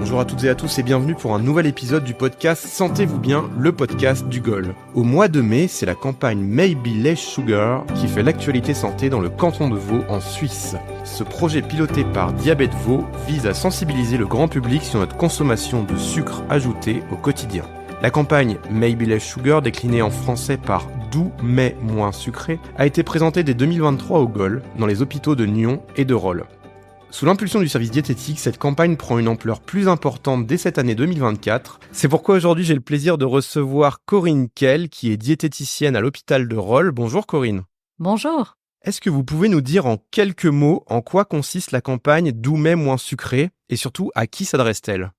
Bonjour à toutes et à tous et bienvenue pour un nouvel épisode du podcast Sentez-vous bien, le podcast du GOL. Au mois de mai, c'est la campagne Maybe Less Sugar qui fait l'actualité santé dans le canton de Vaud en Suisse. Ce projet piloté par Diabète Vaud vise à sensibiliser le grand public sur notre consommation de sucre ajouté au quotidien. La campagne Maybe Less Sugar, déclinée en français par Doux mais moins sucré, a été présentée dès 2023 au GOL, dans les hôpitaux de Nyon et de Rolle. Sous l'impulsion du service diététique, cette campagne prend une ampleur plus importante dès cette année 2024. C'est pourquoi aujourd'hui j'ai le plaisir de recevoir Corinne Kell, qui est diététicienne à l'hôpital de Rolle. Bonjour Corinne. Bonjour. Est-ce que vous pouvez nous dire en quelques mots en quoi consiste la campagne Doux mais moins sucré et surtout à qui s'adresse-t-elle ?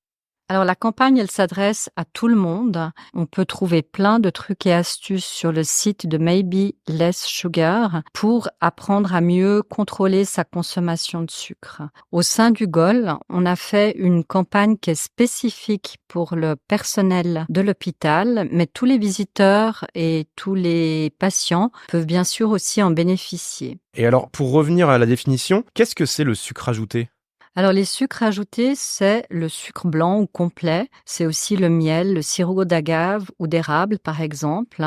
Alors la campagne, elle s'adresse à tout le monde. On peut trouver plein de trucs et astuces sur le site de Maybe Less Sugar pour apprendre à mieux contrôler sa consommation de sucre. Au sein du GOL, on a fait une campagne qui est spécifique pour le personnel de l'hôpital, mais tous les visiteurs et tous les patients peuvent bien sûr aussi en bénéficier. Et alors, pour revenir à la définition, qu'est-ce que c'est le sucre ajouté ? Alors les sucres ajoutés, c'est le sucre blanc ou complet, c'est aussi le miel, le sirop d'agave ou d'érable par exemple.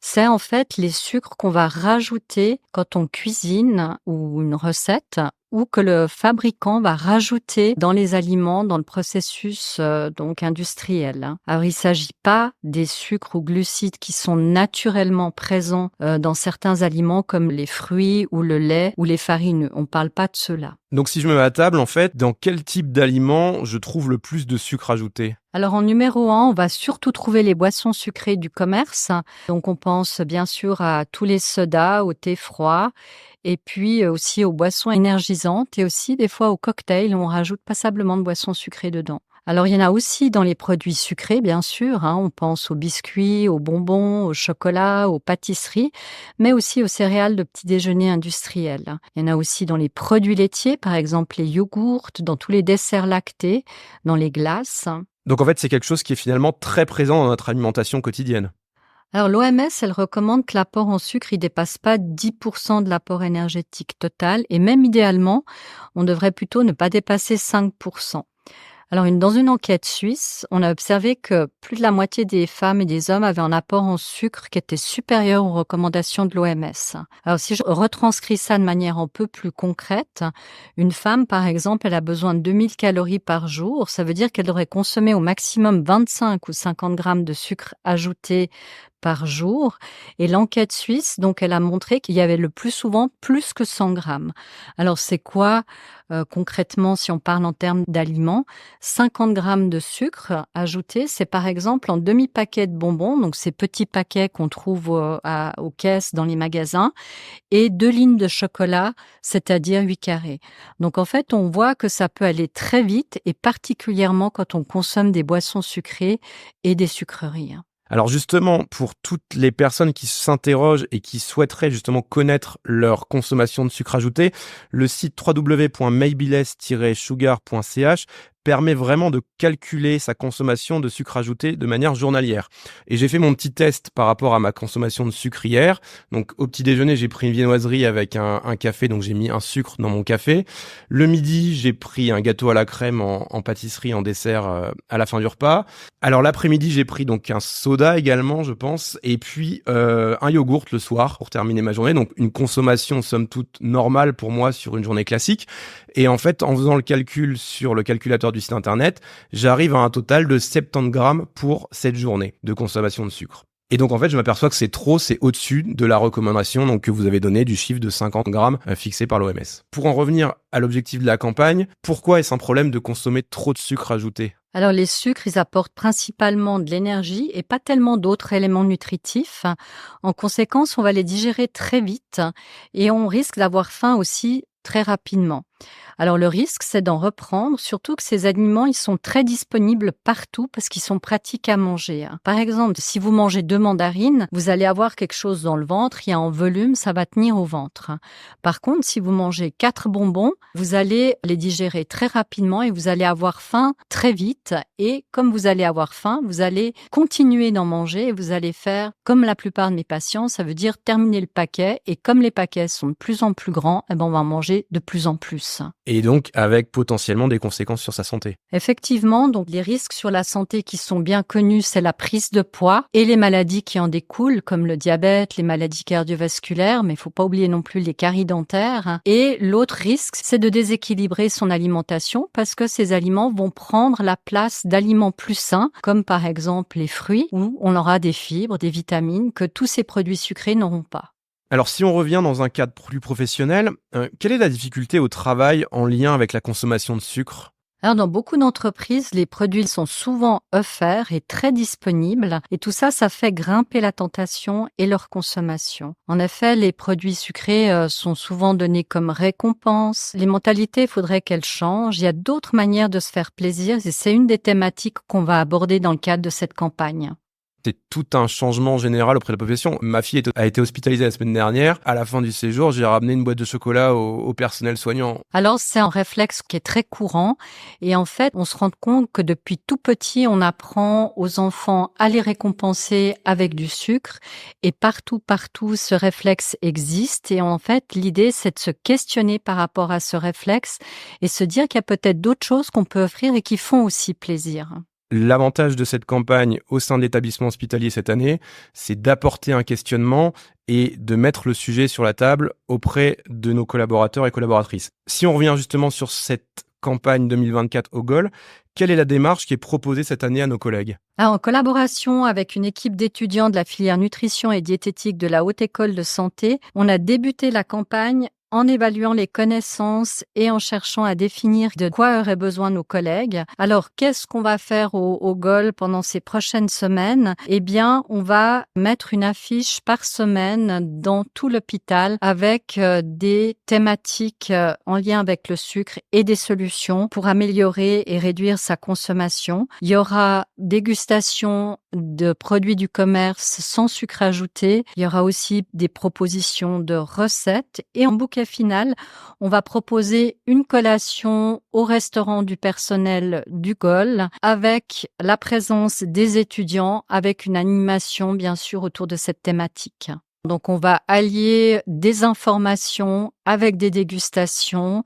C'est en fait les sucres qu'on va rajouter quand on cuisine ou une recette ou que le fabricant va rajouter dans les aliments, dans le processus donc industriel. Alors il ne s'agit pas des sucres ou glucides qui sont naturellement présents dans certains aliments comme les fruits ou le lait ou les farineux. On ne parle pas de cela. Donc si je me mets à table, en fait, dans quel type d'aliments je trouve le plus de sucre ajouté ? Alors en numéro 1, on va surtout trouver les boissons sucrées du commerce. Donc on pense bien sûr à tous les sodas, au thé froid et puis aussi aux boissons énergisantes et aussi des fois aux cocktails, on rajoute passablement de boissons sucrées dedans. Alors il y en a aussi dans les produits sucrés, bien sûr, on pense aux biscuits, aux bonbons, au chocolat, aux pâtisseries, mais aussi aux céréales de petit déjeuner industriels. Il y en a aussi dans les produits laitiers, par exemple les yogourts, dans tous les desserts lactés, dans les glaces. Donc en fait, c'est quelque chose qui est finalement très présent dans notre alimentation quotidienne. Alors l'OMS, elle recommande que l'apport en sucre ne dépasse pas 10% de l'apport énergétique total et même idéalement, on devrait plutôt ne pas dépasser 5%. Alors, dans une enquête suisse, on a observé que plus de la moitié des femmes et des hommes avaient un apport en sucre qui était supérieur aux recommandations de l'OMS. Alors, si je retranscris ça de manière un peu plus concrète, une femme, par exemple, elle a besoin de 2000 calories par jour. Ça veut dire qu'elle devrait consommer au maximum 25 ou 50 grammes de sucre ajouté par jour. Et l'enquête suisse, donc, elle a montré qu'il y avait le plus souvent plus que 100 grammes. Alors, c'est quoi concrètement, si on parle en termes d'aliments? 50 grammes de sucre ajouté, c'est par exemple en demi-paquet de bonbons, donc ces petits paquets qu'on trouve aux caisses dans les magasins, et 2 lignes de chocolat, c'est-à-dire 8 carrés. Donc en fait, on voit que ça peut aller très vite, et particulièrement quand on consomme des boissons sucrées et des sucreries. Alors justement, pour toutes les personnes qui s'interrogent et qui souhaiteraient justement connaître leur consommation de sucre ajouté, le site www.maybeless-sugar.ch permet vraiment de calculer sa consommation de sucre ajouté de manière journalière. Et j'ai fait mon petit test par rapport à ma consommation de sucre hier. Donc au petit déjeuner, j'ai pris une viennoiserie avec un café, donc j'ai mis un sucre dans mon café. Le midi, j'ai pris un gâteau à la crème en pâtisserie, en dessert à la fin du repas. Alors l'après-midi, j'ai pris donc un soda également, je pense, et puis un yogourt le soir pour terminer ma journée. Donc une consommation somme toute normale pour moi sur une journée classique. Et en fait, en faisant le calcul sur le calculateur du site internet, j'arrive à un total de 70 grammes pour cette journée de consommation de sucre. Et donc en fait, je m'aperçois que c'est trop, c'est au-dessus de la recommandation donc que vous avez donnée du chiffre de 50 grammes fixé par l'OMS. Pour en revenir à l'objectif de la campagne, pourquoi est-ce un problème de consommer trop de sucre ajouté ? Alors les sucres, ils apportent principalement de l'énergie et pas tellement d'autres éléments nutritifs. En conséquence, on va les digérer très vite et on risque d'avoir faim aussi très rapidement. Alors le risque, c'est d'en reprendre, surtout que ces aliments, ils sont très disponibles partout parce qu'ils sont pratiques à manger. Par exemple, si vous mangez 2 mandarines, vous allez avoir quelque chose dans le ventre, il y a un volume, ça va tenir au ventre. Par contre, si vous mangez 4 bonbons, vous allez les digérer très rapidement et vous allez avoir faim très vite. Et comme vous allez avoir faim, vous allez continuer d'en manger et vous allez faire comme la plupart de mes patients, ça veut dire terminer le paquet. Et comme les paquets sont de plus en plus grands, on va en manger de plus en plus. plus. Et donc avec potentiellement des conséquences sur sa santé. Effectivement, donc les risques sur la santé qui sont bien connus, c'est la prise de poids et les maladies qui en découlent, comme le diabète, les maladies cardiovasculaires, mais il ne faut pas oublier non plus les caries dentaires. Et l'autre risque, c'est de déséquilibrer son alimentation parce que ces aliments vont prendre la place d'aliments plus sains, comme par exemple les fruits, où on aura des fibres, des vitamines que tous ces produits sucrés n'auront pas. Alors si on revient dans un cadre plus professionnel, quelle est la difficulté au travail en lien avec la consommation de sucre ? Alors, dans beaucoup d'entreprises, les produits sont souvent offerts et très disponibles et tout ça, ça fait grimper la tentation et leur consommation. En effet, les produits sucrés sont souvent donnés comme récompense. Les mentalités, il faudrait qu'elles changent. Il y a d'autres manières de se faire plaisir et c'est une des thématiques qu'on va aborder dans le cadre de cette campagne. C'est tout un changement général auprès de la population. Ma fille a été hospitalisée la semaine dernière. À la fin du séjour, j'ai ramené une boîte de chocolat au personnel soignant. Alors, c'est un réflexe qui est très courant. Et en fait, on se rend compte que depuis tout petit, on apprend aux enfants à les récompenser avec du sucre. Et partout, ce réflexe existe. Et en fait, l'idée, c'est de se questionner par rapport à ce réflexe et se dire qu'il y a peut-être d'autres choses qu'on peut offrir et qui font aussi plaisir. L'avantage de cette campagne au sein de l'établissement hospitalier cette année, c'est d'apporter un questionnement et de mettre le sujet sur la table auprès de nos collaborateurs et collaboratrices. Si on revient justement sur cette campagne 2024 au GOL, quelle est la démarche qui est proposée cette année à nos collègues ? En collaboration avec une équipe d'étudiants de la filière nutrition et diététique de la Haute École de Santé, on a débuté la campagne en évaluant les connaissances et en cherchant à définir de quoi auraient besoin nos collègues. Alors, qu'est-ce qu'on va faire au GOL pendant ces prochaines semaines ? Eh bien, on va mettre une affiche par semaine dans tout l'hôpital avec des thématiques en lien avec le sucre et des solutions pour améliorer et réduire sa consommation. Il y aura dégustation de produits du commerce sans sucre ajouté. Il y aura aussi des propositions de recettes et en bouquet final, on va proposer une collation au restaurant du personnel du GOL avec la présence des étudiants, avec une animation bien sûr autour de cette thématique. Donc on va allier des informations avec des dégustations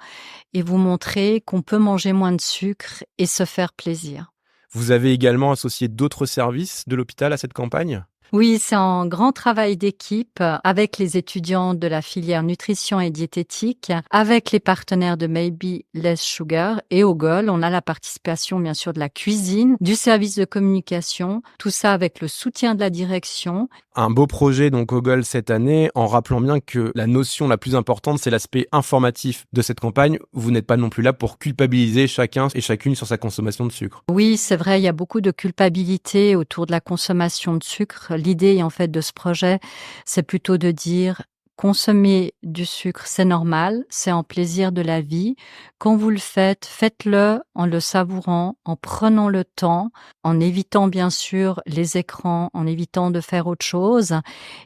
et vous montrer qu'on peut manger moins de sucre et se faire plaisir. Vous avez également associé d'autres services de l'hôpital à cette campagne ? Oui, c'est un grand travail d'équipe avec les étudiants de la filière nutrition et diététique, avec les partenaires de Maybe Less Sugar et au GOL. On a la participation bien sûr de la cuisine, du service de communication, tout ça avec le soutien de la direction. Un beau projet donc au GOL cette année, en rappelant bien que la notion la plus importante, c'est l'aspect informatif de cette campagne. Vous n'êtes pas non plus là pour culpabiliser chacun et chacune sur sa consommation de sucre. Oui, c'est vrai, il y a beaucoup de culpabilité autour de la consommation de sucre. L'idée, en fait, de ce projet, c'est plutôt de dire consommer du sucre, c'est normal, c'est un plaisir de la vie. Quand vous le faites, faites-le en le savourant, en prenant le temps, en évitant bien sûr les écrans, en évitant de faire autre chose.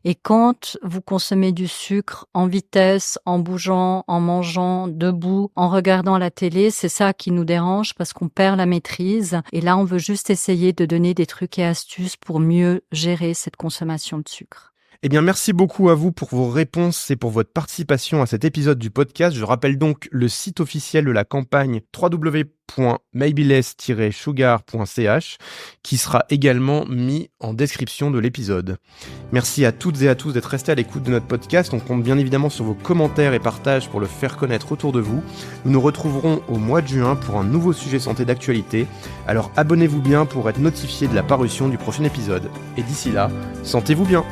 Et quand vous consommez du sucre en vitesse, en bougeant, en mangeant, debout, en regardant la télé, c'est ça qui nous dérange parce qu'on perd la maîtrise. Et là, on veut juste essayer de donner des trucs et astuces pour mieux gérer cette consommation de sucre. Eh bien, merci beaucoup à vous pour vos réponses et pour votre participation à cet épisode du podcast. Je rappelle donc le site officiel de la campagne www.maybeless-sugar.ch qui sera également mis en description de l'épisode. Merci à toutes et à tous d'être restés à l'écoute de notre podcast. On compte bien évidemment sur vos commentaires et partages pour le faire connaître autour de vous. Nous nous retrouverons au mois de juin pour un nouveau sujet santé d'actualité. Alors abonnez-vous bien pour être notifié de la parution du prochain épisode. Et d'ici là, sentez-vous bien!